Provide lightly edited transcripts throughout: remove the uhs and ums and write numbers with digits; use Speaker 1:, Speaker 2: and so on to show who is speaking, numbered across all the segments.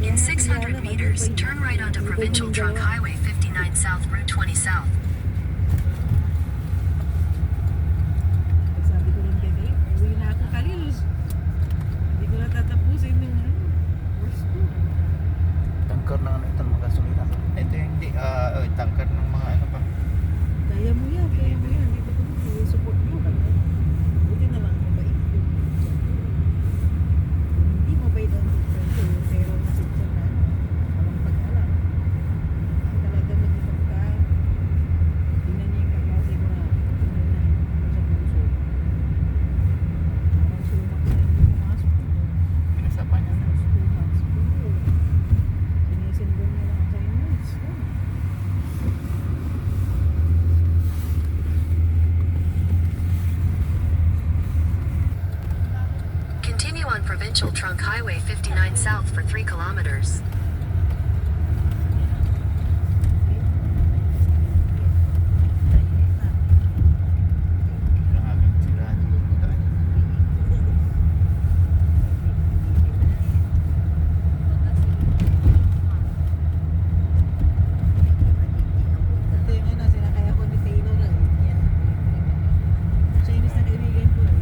Speaker 1: In 600 meters, turn right onto Provincial Trunk Highway 59 South, Route 20 South.
Speaker 2: Sabi ko lang kay Dave, uwi na ako Khalil. Hindi ko na tatapusin yung course ko.
Speaker 3: Tangkar ng ano ito, mga gasolina. Ito yung hindi, tangkar ng mga ano pa.
Speaker 2: Kaya mo yan, kaya mo yan. Dito ko na, support mo. Buti na lang mabait ko. Hindi mabait ang friend ko, pero nasipsan na. Walang pag-alam. Ang talaga mag-ipag ka. Tingnan niya yung kaklase ko na tingnan na sa puso. Parang sumak na yung pumasok ko.
Speaker 3: Pinasapan niya.
Speaker 2: Almost 2 months ko. Sinisendon niya lang ang assignments.
Speaker 1: Continue on Provincial Trunk Highway 59 South for 3 kilometers.
Speaker 3: Maraming siraan yung daan.
Speaker 2: Ito yung ano, sinakaya ko ni Taylor eh. Chinese na kaibigan ko eh.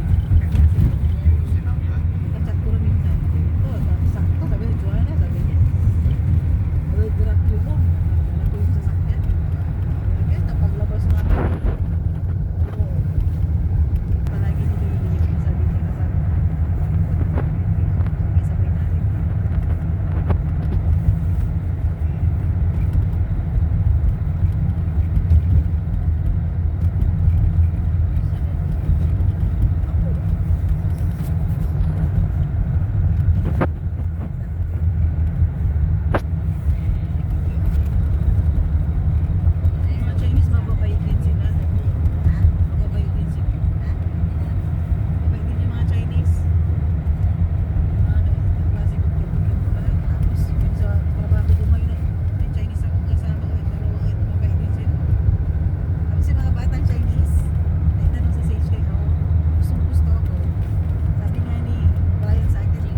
Speaker 3: Sinangga.
Speaker 2: Kachat ko rin minsan. Ito, sakto. Sabi ni Joanna, sabi niya. Sabi, drop you mo. Dala ko yung sasakyan. Kaya napaglabas nga ako. Palagi nilililig yung sabi niya kasama. Sige, sabay natin. Mga Chinese, mababait din sila. Mababait din sila. Mababait din yung mga Chinese. Klase ko pala. Tapos, yung sa trabaho ko ngayon, may Chinese akong kasama. Dalawa, mababait din sila. Tapos yung mga batang Chinese, may tanong sa stage kay ako, gusto ako. Sabi nga ni Brian sa akin,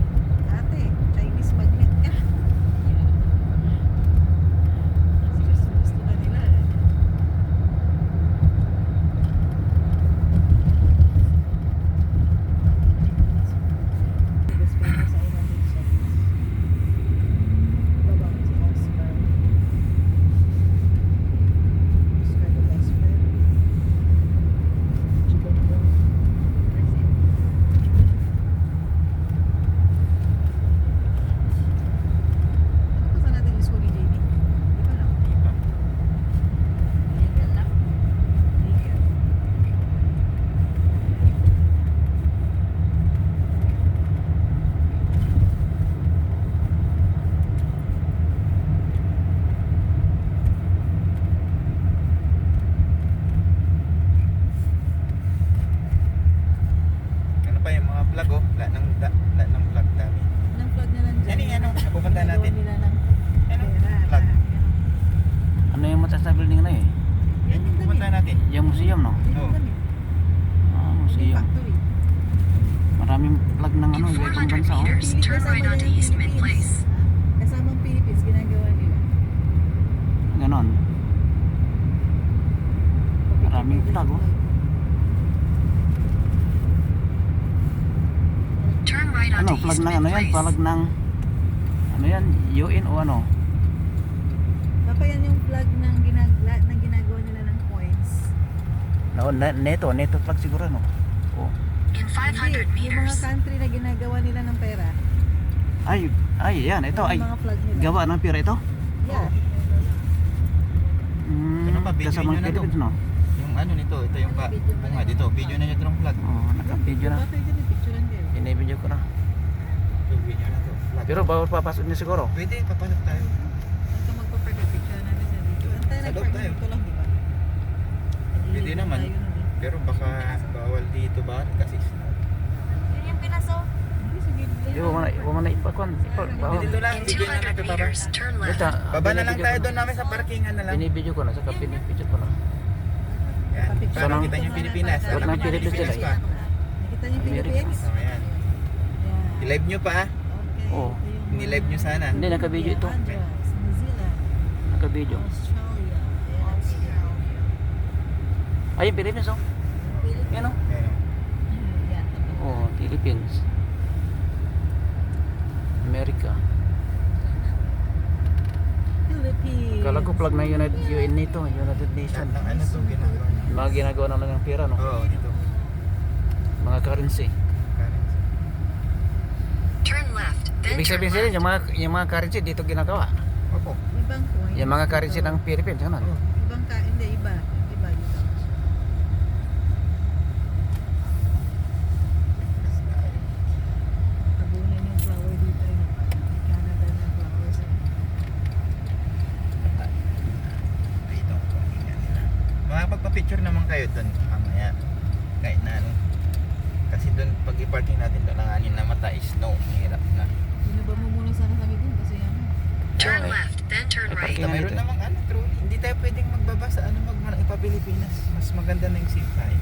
Speaker 2: ate, Chinese magnet ka. Kasi gusto na nila eh. Biggest famous sa United States. Baba si Oscar. Oscar the best friend. Chicago. Ano pa natin yung school ni JD? Di ba lang?
Speaker 3: Iba.
Speaker 2: Legal lang. Legal.
Speaker 3: Ano pa yung mga vlog oh? Lahat ng vlog dami.
Speaker 2: Anong plug na lang dyan?
Speaker 3: Yan yung ano, napupunta natin.
Speaker 2: Ginagawa nila ng
Speaker 3: Ano?
Speaker 2: pera.
Speaker 3: Plug.
Speaker 4: Ano yung mataas na building na eh?
Speaker 3: Yan yung pupunta natin.
Speaker 4: Yung museum no?
Speaker 3: Oo.
Speaker 4: Ah, museum.
Speaker 2: Factory.
Speaker 4: Maraming plug ng ano,
Speaker 1: In
Speaker 4: ibang
Speaker 1: 400
Speaker 4: bansa oh.
Speaker 1: meters, turn right onto Eastman Place.
Speaker 2: Kasamang Philippines, ginagawa nila.
Speaker 4: Ganon. Maraming plug oh.
Speaker 1: Turn right
Speaker 4: Ano,
Speaker 1: onto
Speaker 4: plug ng
Speaker 1: Eastman
Speaker 4: ano yan?
Speaker 1: Place.
Speaker 4: Plug ng ano yan? UN o ano?
Speaker 2: Papa, yan yung plug ng ginagawa nila ng coins.
Speaker 4: No, neto plug siguro no? Oh.
Speaker 1: In 500
Speaker 2: Hindi, yung mga
Speaker 1: meters,
Speaker 2: country na ginagawa nila ng pera.
Speaker 4: Ay, yan, ito
Speaker 2: Yung
Speaker 4: ay
Speaker 2: mga plug nila.
Speaker 4: gawa ng pira ito?
Speaker 2: Yeah.
Speaker 3: Ano pa, video
Speaker 4: Kasama
Speaker 3: nyo
Speaker 4: ng
Speaker 3: na to.
Speaker 4: Philippines no?
Speaker 3: Yung ano nito, ito yung pa. Ito nga dito, video na nyo itong vlog.
Speaker 4: Oh, naka-video na.
Speaker 2: Bakit yun yung picturean kayo?
Speaker 4: Ini-video ko na.
Speaker 3: Ito video na to. Vlog.
Speaker 4: Pero bawal papasok niya siguro.
Speaker 3: Pwede, papasok tayo.
Speaker 2: Ito magpa-perfect picture natin sa dito. Antay
Speaker 3: Sa
Speaker 2: na
Speaker 3: loob tayo.
Speaker 2: dito lang, di ba?
Speaker 3: Pwede naman.
Speaker 2: Tayo nun eh.
Speaker 3: Pero baka bawal dito ba? Kasi
Speaker 2: Yun yung pinaso. Hindi, sige.
Speaker 4: Yung na ipakon. Bawal.
Speaker 3: dito lang,
Speaker 1: in
Speaker 3: video na
Speaker 1: 200
Speaker 3: natin baba.
Speaker 1: meters, turn left.
Speaker 4: Ito,
Speaker 3: Baba na lang tayo doon namin sa parkingan na lang.
Speaker 4: Binibidyo ko na, saka pinipidyo ko na.
Speaker 3: Yan,
Speaker 2: Papicture
Speaker 3: para
Speaker 4: lang.
Speaker 3: kita yung Pilipinas.
Speaker 2: Huwag
Speaker 3: Alam
Speaker 4: ng
Speaker 3: mo yung
Speaker 4: Pilipinas
Speaker 3: Pilipinas
Speaker 4: sila
Speaker 3: pa.
Speaker 2: Nakita niyo yung
Speaker 4: America.
Speaker 2: Philippines?
Speaker 3: Oh, yan.
Speaker 2: Yeah.
Speaker 3: I-live nyo pa.
Speaker 2: Okay.
Speaker 4: Oo.
Speaker 2: ito yung
Speaker 3: Ni-live nyo sana.
Speaker 4: Hindi, naka-video ito.
Speaker 2: Andros, New Zealand,
Speaker 4: Naka-video.
Speaker 2: Australia,
Speaker 4: Ay, yung Philippines oh. Yan oh.
Speaker 3: Ayun.
Speaker 2: Yan, totoo.
Speaker 4: Oh, Philippines. America.
Speaker 2: Philippines.
Speaker 4: Kala ko plug na UN nito, United Nations.
Speaker 3: Ang ano to ginagawa niya?
Speaker 4: Mga ginagawa na lang ng pera, no?
Speaker 3: Oo, dito.
Speaker 4: Mga currency.
Speaker 1: Turn left, then
Speaker 4: Ibig
Speaker 1: turn
Speaker 4: sabihin sila,
Speaker 1: left.
Speaker 4: yung mga currency dito ginagawa.
Speaker 3: Opo.
Speaker 2: Ibang coin.
Speaker 4: Yung mga currency ng Philippines, ano?
Speaker 3: Oo.
Speaker 2: Ibang hindi, iba. Iba dito. Tabunan yung flower dito. Canada na flowers.
Speaker 3: Dito. Pakinggan nila. Makapagpa-picture naman kayo doon. Mamaya. Kahit na ano. Kasi doon, pag i-parking natin doon, ang anin na mata is no. Hirap na.
Speaker 2: Binaba mo muna sana kami dun kasi ano.
Speaker 1: Turn
Speaker 3: Oo.
Speaker 1: left, then turn
Speaker 4: Ay,
Speaker 1: right.
Speaker 4: parking.
Speaker 3: Mayroon
Speaker 4: dito.
Speaker 3: namang ano, true. Hindi tayo pwedeng magbaba sa ano, ipa-Pilipinas. Mas maganda na yung safe tayo.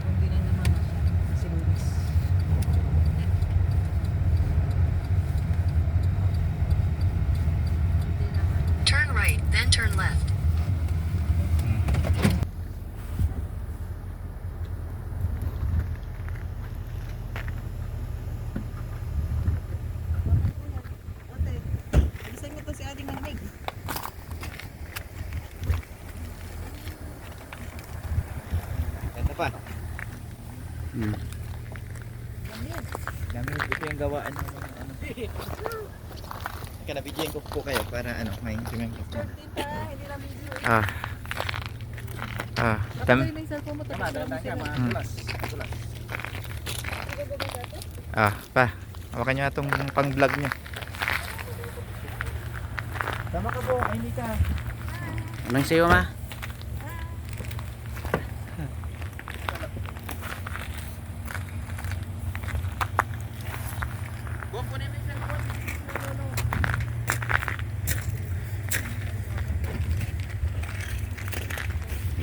Speaker 2: Kung di lang naman si Luis.
Speaker 1: Turn right, then turn left.
Speaker 2: Ate, alisan mo to si Ading Manig.
Speaker 3: Ganda pa.
Speaker 4: Hmm.
Speaker 3: Dami, ito yung gawaan ng mga ano. Kaya nabigyan ko po kayo para ano, maintindihan ko.
Speaker 2: Short din pa, hindi lang video eh.
Speaker 4: Ah. Ah.
Speaker 2: Napatay na yung cellphone mo, tapos lang mo sila.
Speaker 3: Ah, pa. Hawakan nyo na itong pang-vlog nyo. Tama ka po, hindi ka.
Speaker 4: Anong sayo, ma?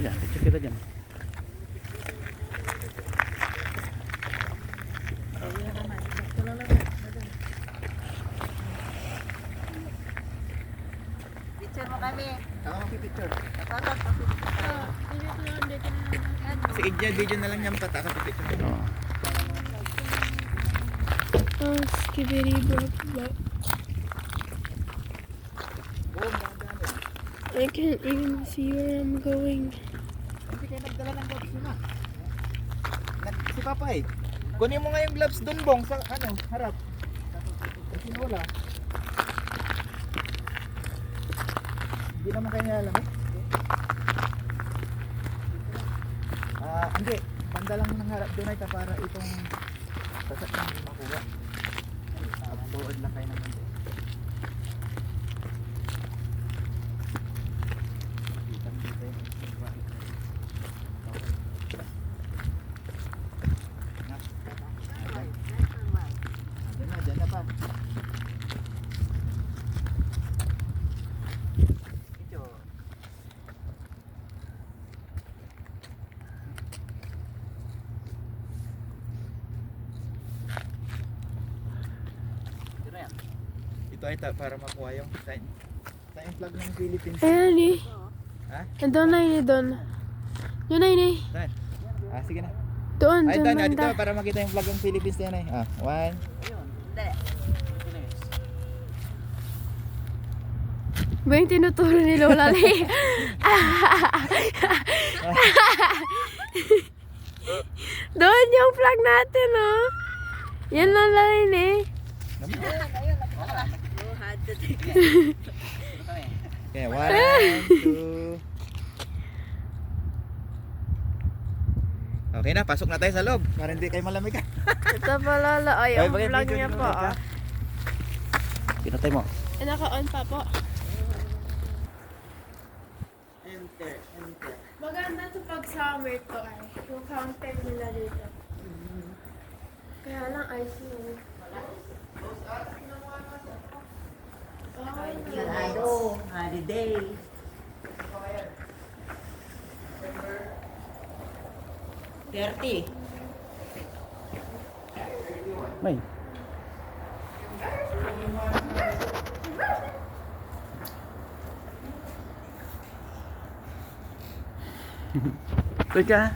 Speaker 4: Yan, picture kita dyan.
Speaker 2: Picture mo kami.
Speaker 3: Ako mag-picture.
Speaker 2: Tatawag pa
Speaker 3: Kasi i-video na lang niyan pa, taka picture.
Speaker 4: Oh.
Speaker 5: Oh, skibidi blah blah. I can't even see where I'm going.
Speaker 3: Hindi kayo nagdala ng gloves nyo na. Si Papa eh. Kunin mo nga yung gloves dun, Bong, sa ano, harap. Kasi wala. Hindi naman kayo alam eh. Hindi. Banda lang ng harap doon ay para itong sasak na hindi makuha. Forward lang kayo ng banda. Diyan na pa. Picture. Ito ay para makuha yung sign. Sign flag ng Philippines.
Speaker 5: Ayan eh.
Speaker 3: Ha?
Speaker 5: Doon na ini doon. Yun na ini.
Speaker 3: Saan? Sige na.
Speaker 5: Doon,
Speaker 3: Ay,
Speaker 5: doon
Speaker 3: dito
Speaker 5: banda.
Speaker 3: para makita yung flag ng Philippines na yan ay. One.
Speaker 5: Ba yung tinuturo ni Lola Lee? Doon yung flag natin, oh. Yan lang lang eh.
Speaker 3: Okay, 1, 2. Okay na, pasok na tayo sa loob para hindi kayo malamig.
Speaker 5: Ito pa Lola. Ay, ang
Speaker 3: bagay,
Speaker 5: vlog
Speaker 3: video
Speaker 5: niya
Speaker 3: ni
Speaker 5: po,
Speaker 3: Lola,
Speaker 5: ah.
Speaker 4: Pinatay mo.
Speaker 5: Eh, naka-on pa po.
Speaker 3: Enter.
Speaker 5: Maganda to pag summer to ay. Yung fountain nila dito. Kaya lang ice mo.
Speaker 2: day. Dirty.
Speaker 4: May. Wait ka.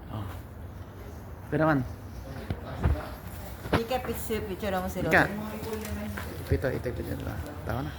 Speaker 4: Oh. Pero naman.
Speaker 2: Hindi ka picture naman si
Speaker 4: Ika.
Speaker 2: Lola.
Speaker 4: Ito dyan. Tawa na.